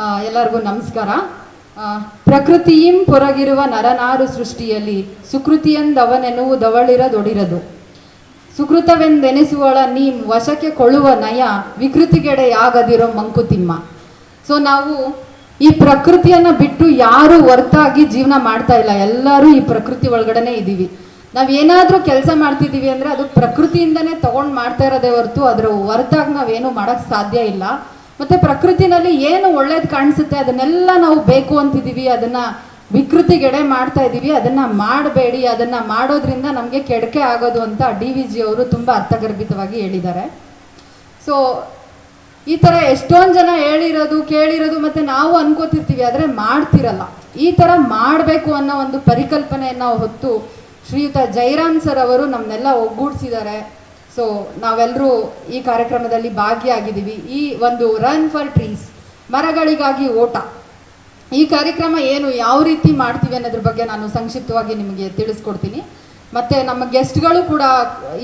ಎಲ್ಲರಿಗೂ ನಮಸ್ಕಾರ. ಪ್ರಕೃತಿಯಿಂ ಪೊರಗಿರುವ ನರನಾರು ಸೃಷ್ಟಿಯಲ್ಲಿ ಸುಕೃತಿಯಂದವನೆನ್ನುವುದವಳಿರದೊಡಿರದು. ಸುಕೃತವೆಂದೆನಿಸುವಳ ನೀ ವಶಕ್ಕೆ ಕೊಳ್ಳುವ ನಯ ವಿಕೃತಿಗೆಡೆಯಾಗದಿರೋ ಮಂಕುತಿಮ್ಮ. ಸೊ ನಾವು ಈ ಪ್ರಕೃತಿಯನ್ನು ಬಿಟ್ಟು ಯಾರು ಹೊರತಾಗಿ ಜೀವನ ಮಾಡ್ತಾ ಇಲ್ಲ, ಎಲ್ಲರೂ ಈ ಪ್ರಕೃತಿ ಒಳಗಡೆನೆ ಇದ್ದೀವಿ. ನಾವೇನಾದರೂ ಕೆಲಸ ಮಾಡ್ತಿದ್ದೀವಿ ಅಂದರೆ ಅದು ಪ್ರಕೃತಿಯಿಂದನೇ ತೊಗೊಂಡು ಮಾಡ್ತಾ ಇರೋದೇ ಹೊರತು ಅದರ ಹೊರತಾಗಿ ನಾವೇನು ಮಾಡೋಕ್ಕೆ ಸಾಧ್ಯ ಇಲ್ಲ. ಮತ್ತು ಪ್ರಕೃತಿನಲ್ಲಿ ಏನು ಒಳ್ಳೇದು ಕಾಣಿಸುತ್ತೆ ಅದನ್ನೆಲ್ಲ ನಾವು ಬೇಕು ಅಂತಿದ್ದೀವಿ, ಅದನ್ನು ವಿಕೃತಿಗೆಡೆ ಮಾಡ್ತಾ ಇದ್ದೀವಿ. ಅದನ್ನು ಮಾಡಬೇಡಿ, ಅದನ್ನು ಮಾಡೋದ್ರಿಂದ ನಮಗೆ ಕೆಡಕೆ ಆಗೋದು ಅಂತ DVG ಅವರು ತುಂಬ ಅರ್ಥಗರ್ಭಿತವಾಗಿ ಹೇಳಿದ್ದಾರೆ. ಸೊ ಈ ಥರ ಎಷ್ಟೊಂದು ಜನ ಹೇಳಿರೋದು ಕೇಳಿರೋದು ಮತ್ತು ನಾವು ಅನ್ಕೋತಿರ್ತೀವಿ, ಆದರೆ ಮಾಡ್ತಿರಲ್ಲ. ಈ ಥರ ಮಾಡಬೇಕು ಅನ್ನೋ ಒಂದು ಪರಿಕಲ್ಪನೆಯನ್ನು ಹೊತ್ತು ಶ್ರೀಯುತ ಜೈರಾಮ್ ಸರ್ ಅವರು ನಮ್ಮನ್ನೆಲ್ಲ ಒಗ್ಗೂಡಿಸಿದ್ದಾರೆ. ಸೊ ನಾವೆಲ್ಲರೂ ಈ ಕಾರ್ಯಕ್ರಮದಲ್ಲಿ ಭಾಗಿಯಾಗಿದ್ದೀವಿ. ಈ ಒಂದು ರನ್ ಫಾರ್ ಟ್ರೀಸ್, ಮರಗಳಿಗಾಗಿ ಓಟ, ಈ ಕಾರ್ಯಕ್ರಮ ಏನು ಯಾವ ರೀತಿ ಮಾಡ್ತೀವಿ ಅನ್ನೋದ್ರ ಬಗ್ಗೆ ನಾನು ಸಂಕ್ಷಿಪ್ತವಾಗಿ ನಿಮಗೆ ತಿಳಿಸ್ಕೊಡ್ತೀನಿ. ಮತ್ತು ನಮ್ಮ ಗೆಸ್ಟ್ಗಳು ಕೂಡ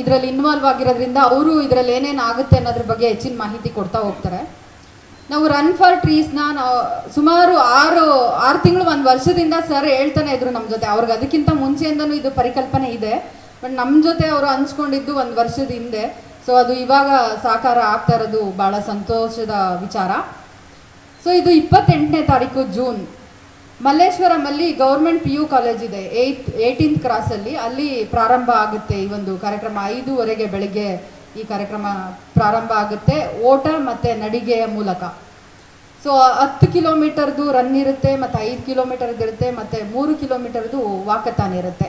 ಇದರಲ್ಲಿ ಇನ್ವಾಲ್ವ್ ಆಗಿರೋದ್ರಿಂದ ಅವರು ಇದರಲ್ಲಿ ಏನೇನು ಆಗುತ್ತೆ ಅನ್ನೋದ್ರ ಬಗ್ಗೆ ಹೆಚ್ಚಿನ ಮಾಹಿತಿ ಕೊಡ್ತಾ ಹೋಗ್ತಾರೆ. ನಾವು ರನ್ ಫಾರ್ ಟ್ರೀಸ್ನ ನಾವು ಸುಮಾರು ಆರು ತಿಂಗಳು, ಒಂದು ವರ್ಷದಿಂದ ಸರ್ ಹೇಳ್ತಾನೆ ಇದ್ರು ನಮ್ಮ ಜೊತೆ. ಅವ್ರಿಗೆ ಅದಕ್ಕಿಂತ ಮುಂಚೆಯಿಂದನೂ ಇದು ಪರಿಕಲ್ಪನೆ ಇದೆ, ಬಟ್ ನಮ್ಮ ಜೊತೆ ಅವರು ಹಂಚ್ಕೊಂಡಿದ್ದು ಒಂದು ವರ್ಷದ ಹಿಂದೆ. ಸೊ ಅದು ಇವಾಗ ಸಾಕಾರ ಆಗ್ತಾ ಇರೋದು ಭಾಳ ಸಂತೋಷದ ವಿಚಾರ. ಸೊ ಇದು 28ನೇ ತಾರೀಕು ಜೂನ್ ಮಲ್ಲೇಶ್ವರಮಲ್ಲಿ ಗೌರ್ಮೆಂಟ್ PU ಕಾಲೇಜ್ ಇದೆ, 18th ಕ್ರಾಸಲ್ಲಿ, ಅಲ್ಲಿ ಪ್ರಾರಂಭ ಆಗುತ್ತೆ ಈ ಒಂದು ಕಾರ್ಯಕ್ರಮ. 5:30 ಬೆಳಗ್ಗೆ ಈ ಕಾರ್ಯಕ್ರಮ ಪ್ರಾರಂಭ ಆಗುತ್ತೆ, ಓಟ ಮತ್ತು ನಡಿಗೆಯ ಮೂಲಕ. ಸೊ 10 ಕಿಲೋಮೀಟರ್ದು ರನ್ ಇರುತ್ತೆ, ಮತ್ತು 5 ಕಿಲೋಮೀಟರ್ದು ಇರುತ್ತೆ, ಮತ್ತು 3 ಕಿಲೋಮೀಟರ್ದು ವಾಕಥಾನ್ ಇರುತ್ತೆ.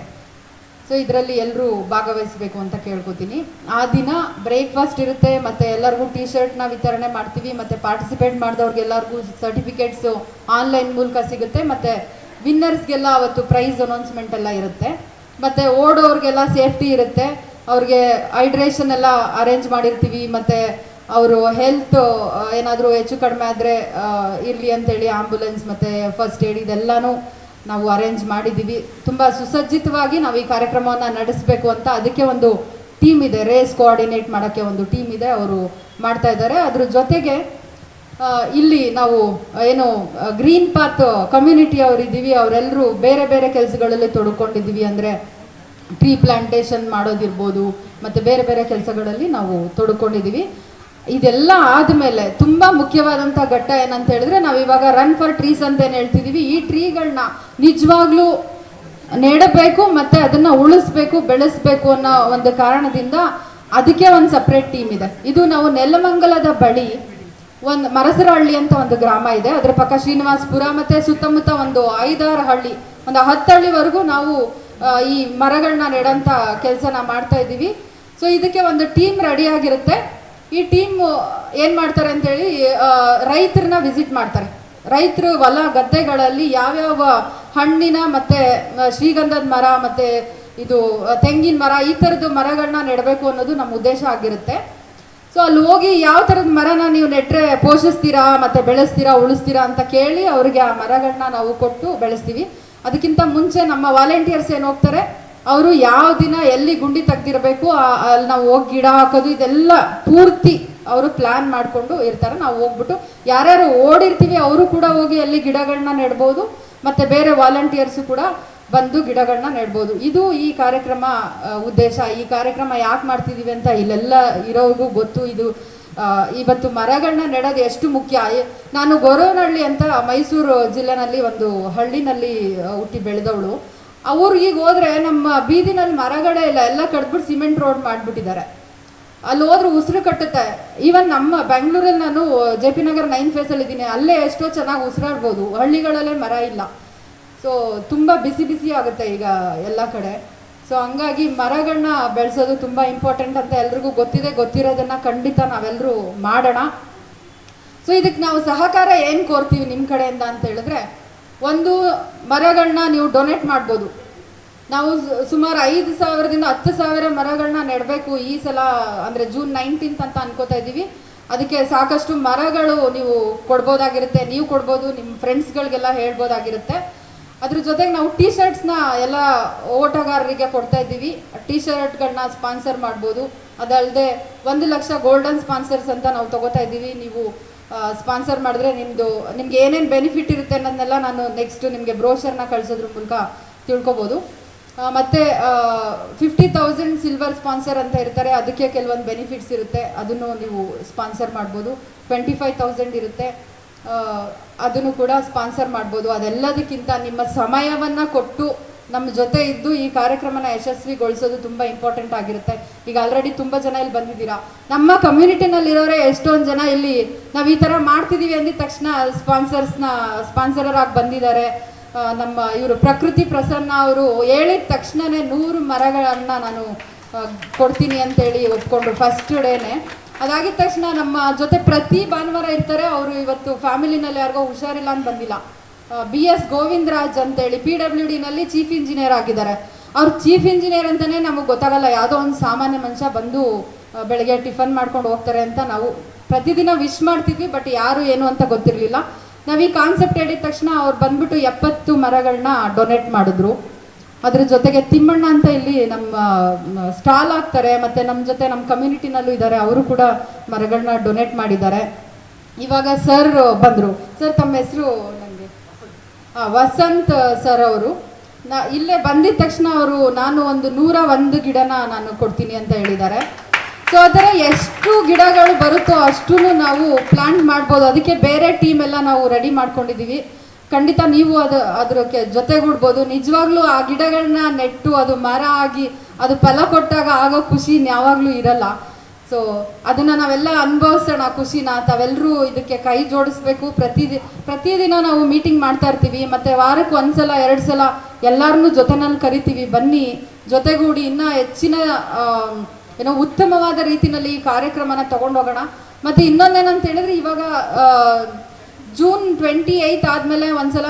ಸೊ ಇದರಲ್ಲಿ ಎಲ್ಲರೂ ಭಾಗವಹಿಸಬೇಕು ಅಂತ ಕೇಳ್ಕೊತೀನಿ. ಆ ದಿನ ಬ್ರೇಕ್ಫಾಸ್ಟ್ ಇರುತ್ತೆ, ಮತ್ತು ಎಲ್ಲರಿಗೂ T-ಶರ್ಟ್ನ ವಿತರಣೆ ಮಾಡ್ತೀವಿ, ಮತ್ತು ಪಾರ್ಟಿಸಿಪೇಟ್ ಮಾಡಿದವ್ರಿಗೆಲ್ಲರಿಗೂ ಸರ್ಟಿಫಿಕೇಟ್ಸು ಆನ್ಲೈನ್ ಮೂಲಕ ಸಿಗುತ್ತೆ, ಮತ್ತು ವಿನ್ನರ್ಸ್ಗೆಲ್ಲ ಅವತ್ತು ಪ್ರೈಸ್ ಅನೌನ್ಸ್ಮೆಂಟ್ ಎಲ್ಲ ಇರುತ್ತೆ, ಮತ್ತು ಓಡೋರಿಗೆಲ್ಲ ಸೇಫ್ಟಿ ಇರುತ್ತೆ. ಅವ್ರಿಗೆ ಹೈಡ್ರೇಷನ್ ಎಲ್ಲ ಅರೇಂಜ್ ಮಾಡಿರ್ತೀವಿ, ಮತ್ತು ಅವರು ಹೆಲ್ತ್ ಏನಾದರೂ ಹೆಚ್ಚು ಕಡಿಮೆ ಆದರೆ ಇರಲಿ ಅಂತೇಳಿ ಆಂಬುಲೆನ್ಸ್ ಮತ್ತು ಫಸ್ಟ್ ಏಡ್ ಇದೆಲ್ಲನೂ ನಾವು ಅರೇಂಜ್ ಮಾಡಿದ್ದೀವಿ. ತುಂಬ ಸುಸಜ್ಜಿತವಾಗಿ ನಾವು ಈ ಕಾರ್ಯಕ್ರಮವನ್ನು ನಡೆಸಬೇಕು ಅಂತ ಅದಕ್ಕೆ ಒಂದು ಟೀಮ್ ಇದೆ, ರೇಸ್ ಕೋಆರ್ಡಿನೇಟ್ ಮಾಡೋಕ್ಕೆ ಒಂದು ಟೀಮ್ ಇದೆ, ಅವರು ಮಾಡ್ತಾ ಇದ್ದಾರೆ. ಅದ್ರ ಜೊತೆಗೆ ಇಲ್ಲಿ ನಾವು ಏನು ಗ್ರೀನ್ ಪಾತ್ ಕಮ್ಯುನಿಟಿ ಅವರಿದ್ದೀವಿ, ಅವರೆಲ್ಲರೂ ಬೇರೆ ಬೇರೆ ಕೆಲಸಗಳಲ್ಲಿ ತೊಡ್ಕೊಂಡಿದ್ದೀವಿ. ಅಂದರೆ ಟ್ರೀ ಪ್ಲಾಂಟೇಶನ್ ಮಾಡೋದಿರ್ಬೋದು, ಮತ್ತು ಬೇರೆ ಬೇರೆ ಕೆಲಸಗಳಲ್ಲಿ ನಾವು ತೊಡ್ಕೊಂಡಿದ್ದೀವಿ. ಇದೆಲ್ಲ ಆದಮೇಲೆ ತುಂಬ ಮುಖ್ಯವಾದಂಥ ಘಟ್ಟ ಏನಂತ ಹೇಳಿದ್ರೆ, ನಾವಿವಾಗ ರನ್ ಫಾರ್ ಟ್ರೀಸ್ ಅಂತ ಏನು ಹೇಳ್ತಿದ್ದೀವಿ, ಈ ಟ್ರೀಗಳನ್ನ ನಿಜವಾಗ್ಲೂ ನೆಡಬೇಕು ಮತ್ತು ಅದನ್ನು ಉಳಿಸ್ಬೇಕು, ಬೆಳೆಸಬೇಕು ಅನ್ನೋ ಒಂದು ಕಾರಣದಿಂದ ಅದಕ್ಕೆ ಒಂದು ಸಪ್ರೇಟ್ ಟೀಮ್ ಇದೆ. ಇದು ನಾವು ನೆಲಮಂಗಲದ ಬಳಿ ಒಂದು ಮರಸರಹಳ್ಳಿ ಅಂತ ಒಂದು ಗ್ರಾಮ ಇದೆ, ಅದರ ಪಕ್ಕ ಶ್ರೀನಿವಾಸಪುರ, ಮತ್ತು ಸುತ್ತಮುತ್ತ ಒಂದು 5-6 ಹಳ್ಳಿ, ಒಂದು 10 ಹಳ್ಳಿವರೆಗೂ ನಾವು ಈ ಮರಗಳನ್ನ ನೆಡೋಂಥ ಕೆಲಸನ ಮಾಡ್ತಾ ಇದ್ದೀವಿ. ಸೊ ಇದಕ್ಕೆ ಒಂದು ಟೀಮ್ ರೆಡಿಯಾಗಿರುತ್ತೆ. ಈ ಟೀಮ್ ಏನು ಮಾಡ್ತಾರೆ ಅಂತೇಳಿ, ರೈತರನ್ನ ವಿಸಿಟ್ ಮಾಡ್ತಾರೆ. ರೈತರು ಹೊಲ ಗದ್ದೆಗಳಲ್ಲಿ ಯಾವ್ಯಾವ ಹಣ್ಣಿನ ಮತ್ತು ಶ್ರೀಗಂಧದ ಮರ ಮತ್ತು ಇದು ತೆಂಗಿನ ಮರ ಈ ಥರದ್ದು ಮರಗಳನ್ನ ನೆಡಬೇಕು ಅನ್ನೋದು ನಮ್ಮ ಉದ್ದೇಶ ಆಗಿರುತ್ತೆ. ಸೊ ಅಲ್ಲಿ ಹೋಗಿ ಯಾವ ಥರದ ಮರನ ನೀವು ನೆಟ್ಟರೆ ಪೋಷಿಸ್ತೀರಾ ಮತ್ತು ಬೆಳೆಸ್ತೀರಾ, ಉಳಿಸ್ತೀರಾ ಅಂತ ಕೇಳಿ ಅವರಿಗೆ ಆ ಮರಗಳನ್ನ ನಾವು ಕೊಟ್ಟು ಬೆಳೆಸ್ತೀವಿ. ಅದಕ್ಕಿಂತ ಮುಂಚೆ ನಮ್ಮ ವಾಲಂಟಿಯರ್ಸ್ ಏನು ಹೋಗ್ತಾರೆ, ಅವರು ಯಾವ ದಿನ ಎಲ್ಲಿ ಗುಂಡಿ ತೆಗ್ದಿರಬೇಕು ಅಲ್ಲಿ ನಾವು ಹೋಗಿ ಗಿಡ ಹಾಕೋದು ಇದೆಲ್ಲ ಪೂರ್ತಿ ಅವರು ಪ್ಲ್ಯಾನ್ ಮಾಡಿಕೊಂಡು ಇರ್ತಾರೆ. ನಾವು ಹೋಗ್ಬಿಟ್ಟು ಯಾರ್ಯಾರು ಓಡಿರ್ತೀವಿ ಅವರು ಕೂಡ ಹೋಗಿ ಅಲ್ಲಿ ಗಿಡಗಳನ್ನ ನೆಡ್ಬೋದು, ಮತ್ತು ಬೇರೆ ವಾಲಂಟಿಯರ್ಸು ಕೂಡ ಬಂದು ಗಿಡಗಳನ್ನ ನೆಡ್ಬೋದು. ಇದು ಈ ಕಾರ್ಯಕ್ರಮ ಉದ್ದೇಶ. ಈ ಕಾರ್ಯಕ್ರಮ ಯಾಕೆ ಮಾಡ್ತಿದ್ದೀವಿ ಅಂತ ಇಲ್ಲೆಲ್ಲ ಇರೋರಿಗೂ ಗೊತ್ತು. ಇದು ಇವತ್ತು ಮರಗಳನ್ನ ನೆಡೋದು ಎಷ್ಟು ಮುಖ್ಯ. ನಾನು ಗೊರವನಹಳ್ಳಿ ಅಂತ ಮೈಸೂರು ಜಿಲ್ಲೆನಲ್ಲಿ ಒಂದು ಹಳ್ಳಿನಲ್ಲಿ ಹುಟ್ಟಿ ಬೆಳೆದವಳು. ಅವ್ರು ಈಗ ಹೋದರೆ ನಮ್ಮ ಬೀದಿನಲ್ಲಿ ಮರಗಳೇ ಇಲ್ಲ, ಎಲ್ಲ ಕಡ್ಬಿಟ್ಟು ಸಿಮೆಂಟ್ ರೋಡ್ ಮಾಡಿಬಿಟ್ಟಿದ್ದಾರೆ. ಅಲ್ಲಿ ಹೋದ್ರೆ ಉಸಿರು ಕಟ್ಟುತ್ತೆ. ಈವನ್ ನಮ್ಮ ಬೆಂಗಳೂರಲ್ಲಿ ನಾನು JP ನಗರ್ 9th ಫೇಸಲ್ಲಿ ಇದ್ದೀನಿ, ಅಲ್ಲೇ ಎಷ್ಟೋ ಚೆನ್ನಾಗಿ ಉಸಿರಾಡ್ಬೋದು, ಹಳ್ಳಿಗಳಲ್ಲೇ ಮರ ಇಲ್ಲ. ಸೊ ತುಂಬ ಬಿಸಿ ಆಗುತ್ತೆ ಈಗ ಎಲ್ಲ ಕಡೆ. ಸೊ ಹಂಗಾಗಿ ಮರಗಳನ್ನ ಬೆಳೆಸೋದು ತುಂಬ ಇಂಪಾರ್ಟೆಂಟ್ ಅಂತ ಎಲ್ರಿಗೂ ಗೊತ್ತಿದೆ. ಗೊತ್ತಿರೋದನ್ನು ಖಂಡಿತ ನಾವೆಲ್ಲರೂ ಮಾಡೋಣ. ಸೊ ಇದಕ್ಕೆ ನಾವು ಸಹಕಾರ ಏನು ಕೋರ್ತೀವಿ ನಿಮ್ಮ ಕಡೆಯಿಂದ ಅಂತ ಹೇಳಿದ್ರೆ, ಒಂದು ಮರಗಳನ್ನ ನೀವು ಡೊನೇಟ್ ಮಾಡ್ಬೋದು. ನಾವು ಸುಮಾರು 5,000ದಿಂದ 10,000 ಮರಗಳನ್ನ ನೆಡಬೇಕು ಈ ಸಲ, ಅಂದರೆ ಜೂನ್ 19th ಅಂತ ಅನ್ಕೋತಾ ಇದ್ದೀವಿ. ಅದಕ್ಕೆ ಸಾಕಷ್ಟು ಮರಗಳು ನೀವು ಕೊಡ್ಬೋದಾಗಿರುತ್ತೆ, ನೀವು ಕೊಡ್ಬೋದು, ನಿಮ್ಮ ಫ್ರೆಂಡ್ಸ್ಗಳಿಗೆಲ್ಲ ಹೇಳ್ಬೋದಾಗಿರುತ್ತೆ. ಅದ್ರ ಜೊತೆಗೆ ನಾವು T-ಶರ್ಟ್ಸ್ನ ಎಲ್ಲ ಓಟಗಾರರಿಗೆ ಕೊಡ್ತಾ ಇದ್ದೀವಿ. T-ಶರ್ಟ್ಗಳನ್ನ ಸ್ಪಾನ್ಸರ್ ಮಾಡ್ಬೋದು. ಅದಲ್ಲದೆ 1 ಲಕ್ಷ ಗೋಲ್ಡನ್ ಸ್ಪಾನ್ಸರ್ಸ್ ಅಂತ ನಾವು ತೊಗೋತಾ ಇದ್ದೀವಿ. ನೀವು ಸ್ಪಾನ್ಸರ್ ಮಾಡಿದ್ರೆ ನಿಮ್ಗೆ ಏನೇನು ಬೆನಿಫಿಟ್ ಇರುತ್ತೆ ಅನ್ನೋದನ್ನೆಲ್ಲ ನಾನು ನೆಕ್ಸ್ಟ್ ನಿಮಗೆ ಬ್ರೋಷರ್ನ ಕಳಿಸೋದ್ರ ಮೂಲಕ ತಿಳ್ಕೊಬೋದು. ಮತ್ತು 50,000 ಸಿಲ್ವರ್ ಸ್ಪಾನ್ಸರ್ ಅಂತ ಇರ್ತಾರೆ, ಅದಕ್ಕೆ ಕೆಲವೊಂದು ಬೆನಿಫಿಟ್ಸ್ ಇರುತ್ತೆ, ಅದನ್ನು ನೀವು ಸ್ಪಾನ್ಸರ್ ಮಾಡ್ಬೋದು. 25,000 ಇರುತ್ತೆ, ಅದನ್ನು ಕೂಡ ಸ್ಪಾನ್ಸರ್ ಮಾಡ್ಬೋದು. ಅದೆಲ್ಲದಕ್ಕಿಂತ ನಿಮ್ಮ ಸಮಯವನ್ನು ಕೊಟ್ಟು ನಮ್ಮ ಜೊತೆ ಇದ್ದು ಈ ಕಾರ್ಯಕ್ರಮನ ಯಶಸ್ವಿಗೊಳಿಸೋದು ತುಂಬ ಇಂಪಾರ್ಟೆಂಟ್ ಆಗಿರುತ್ತೆ. ಈಗ ಆಲ್ರೆಡಿ ತುಂಬ ಜನ ಇಲ್ಲಿ ಬಂದಿದ್ದೀರಾ. ನಮ್ಮ ಕಮ್ಯುನಿಟಿನಲ್ಲಿರೋರೆ ಎಷ್ಟೊಂದು ಜನ ಇಲ್ಲಿ ನಾವು ಈ ಥರ ಮಾಡ್ತಿದ್ದೀವಿ ಅಂದಿದ ತಕ್ಷಣ ಸ್ಪಾನ್ಸರರಾಗಿ ಬಂದಿದ್ದಾರೆ. ನಮ್ಮ ಇವರು ಪ್ರಕೃತಿ ಪ್ರಸನ್ನ ಅವರು ಹೇಳಿದ ತಕ್ಷಣವೇ 100 ಮರಗಳನ್ನು ನಾನು ಕೊಡ್ತೀನಿ ಅಂತೇಳಿ ಒಪ್ಕೊಂಡ್ರು ಫಸ್ಟ್ ಡೇನೆ. ಅದಾಗಿದ ತಕ್ಷಣ ನಮ್ಮ ಜೊತೆ ಪ್ರತಿ ಭಾನುವಾರ ಇರ್ತಾರೆ. ಅವರು ಇವತ್ತು ಫ್ಯಾಮಿಲಿನಲ್ಲಿ ಯಾರಿಗೋ ಹುಷಾರಿಲ್ಲ ಅಂತ ಬಂದಿಲ್ಲ. BS ಗೋವಿಂದರಾಜ್ ಅಂತೇಳಿ PWDನಲ್ಲಿ ಚೀಫ್ ಇಂಜಿನಿಯರ್ ಆಗಿದ್ದಾರೆ. ಅವ್ರು ಚೀಫ್ ಇಂಜಿನಿಯರ್ ಅಂತಲೇ ನಮಗೆ ಗೊತ್ತಾಗಲ್ಲ, ಯಾವುದೋ ಒಂದು ಸಾಮಾನ್ಯ ಮನುಷ್ಯ ಬಂದು ಬೆಳಗ್ಗೆ ಟಿಫನ್ ಮಾಡ್ಕೊಂಡು ಹೋಗ್ತಾರೆ ಅಂತ ನಾವು ಪ್ರತಿದಿನ ವಿಶ್ ಮಾಡ್ತಿದ್ವಿ, ಬಟ್ ಯಾರು ಏನು ಅಂತ ಗೊತ್ತಿರಲಿಲ್ಲ. ನಾವು ಈ ಕಾನ್ಸೆಪ್ಟ್ ಹೇಳಿದ ತಕ್ಷಣ ಅವ್ರು ಬಂದ್ಬಿಟ್ಟು 70 ಮರಗಳನ್ನ ಡೊನೇಟ್ ಮಾಡಿದ್ರು. ಅದ್ರ ಜೊತೆಗೆ ತಿಮ್ಮಣ್ಣ ಅಂತ ಇಲ್ಲಿ ನಮ್ಮ ಸ್ಟಾಲ್ ಆಗ್ತಾರೆ, ಮತ್ತು ನಮ್ಮ ಜೊತೆ ನಮ್ಮ ಕಮ್ಯುನಿಟಿನಲ್ಲೂ ಇದ್ದಾರೆ, ಅವರು ಕೂಡ ಮರಗಳನ್ನ ಡೊನೇಟ್ ಮಾಡಿದ್ದಾರೆ. ಇವಾಗ ಸರ್ ಬಂದರು. ಸರ್ ತಮ್ಮ ಹೆಸರು? ನನಗೆ ವಸಂತ್ ಸರ್ ಅವರು ಇಲ್ಲೇ ಬಂದಿದ ತಕ್ಷಣ ಅವರು ನಾನು ಒಂದು 101 ಗಿಡನ ನಾನು ಕೊಡ್ತೀನಿ ಅಂತ ಹೇಳಿದ್ದಾರೆ. ಸೊ ಆ ಥರ ಎಷ್ಟು ಗಿಡಗಳು ಬರುತ್ತೋ ಅಷ್ಟೂ ನಾವು ಪ್ಲ್ಯಾಂಟ್ ಮಾಡ್ಬೋದು. ಅದಕ್ಕೆ ಬೇರೆ ಟೀಮ್ ಎಲ್ಲ ನಾವು ರೆಡಿ ಮಾಡ್ಕೊಂಡಿದ್ದೀವಿ. ಖಂಡಿತ ನೀವು ಅದಕ್ಕೆ ಜೊತೆಗೂಡ್ಬೋದು. ನಿಜವಾಗ್ಲೂ ಆ ಗಿಡಗಳನ್ನ ನೆಟ್ಟು ಅದು ಮರ ಆಗಿ ಅದು ಫಲ ಕೊಟ್ಟಾಗ ಆಗೋ ಖುಷಿ ಯಾವಾಗಲೂ ಇರಲ್ಲ. ಸೊ ಅದನ್ನು ನಾವೆಲ್ಲ ಅನುಭವಿಸೋಣ ಖುಷಿನ. ತಾವೆಲ್ಲರೂ ಇದಕ್ಕೆ ಕೈ ಜೋಡಿಸ್ಬೇಕು. ಪ್ರತಿದಿನ ನಾವು ಮೀಟಿಂಗ್ ಮಾಡ್ತಾ ಇರ್ತೀವಿ, ಮತ್ತು ವಾರಕ್ಕೆ 1 ಸಲ 2 ಸಲ ಎಲ್ಲರನ್ನೂ ಜೊತೆನಲ್ಲಿ ಕರಿತೀವಿ. ಬನ್ನಿ, ಜೊತೆಗೂಡಿ ಇನ್ನೂ ಹೆಚ್ಚಿನ ಉತ್ತಮವಾದ ರೀತಿಯಲ್ಲಿ ಈ ಕಾರ್ಯಕ್ರಮನ ತೊಗೊಂಡೋಗೋಣ. ಮತ್ತು ಇನ್ನೊಂದೇನಂತ ಹೇಳಿದ್ರೆ, ಇವಾಗ June 28 ಆದಮೇಲೆ ಒಂದ್ಸಲ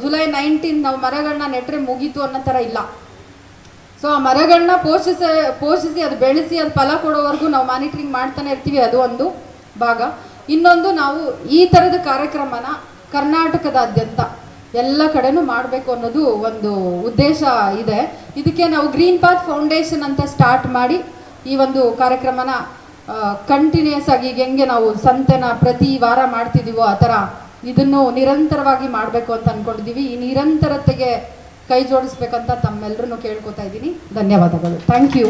July 19 ನಾವು ಮರಗಳನ್ನ ನೆಟ್ಟರೆ ಮುಗೀತು ಅನ್ನೋ ಥರ ಇಲ್ಲ. ಸೊ ಆ ಮರಗಳನ್ನ ಪೋಷಿಸಿ ಅದು ಬೆಳೆಸಿ ಅದು ಫಲ ಕೊಡೋವರೆಗೂ ನಾವು ಮಾನಿಟ್ರಿಂಗ್ ಮಾಡ್ತಾನೆ ಇರ್ತೀವಿ. ಅದು ಒಂದು ಭಾಗ. ಇನ್ನೊಂದು, ನಾವು ಈ ಥರದ ಕಾರ್ಯಕ್ರಮನ ಕರ್ನಾಟಕದಾದ್ಯಂತ ಎಲ್ಲ ಕಡೆನೂ ಮಾಡಬೇಕು ಅನ್ನೋದು ಒಂದು ಉದ್ದೇಶ ಇದೆ. ಇದಕ್ಕೆ ನಾವು ಗ್ರೀನ್ ಪಾತ್ ಫೌಂಡೇಶನ್ ಅಂತ ಸ್ಟಾರ್ಟ್ ಮಾಡಿ ಈ ಒಂದು ಕಾರ್ಯಕ್ರಮನ ಕಂಟಿನ್ಯೂಸ್ ಆಗಿ ಹೆಂಗೆ ನಾವು ಸಂತೆನ ಪ್ರತಿ ವಾರ ಮಾಡ್ತಿದ್ದೀವೋ ಆ ಥರ ಇದನ್ನು ನಿರಂತರವಾಗಿ ಮಾಡಬೇಕು ಅಂತ ಅಂದ್ಕೊಂಡಿದ್ದೀವಿ. ಈ ನಿರಂತರತೆಗೆ ಕೈ ಜೋಡಿಸ್ಬೇಕಂತ ತಮ್ಮೆಲ್ಲರೂ ಕೇಳ್ಕೊತಾ ಇದ್ದೀನಿ. ಧನ್ಯವಾದಗಳು. Thank you.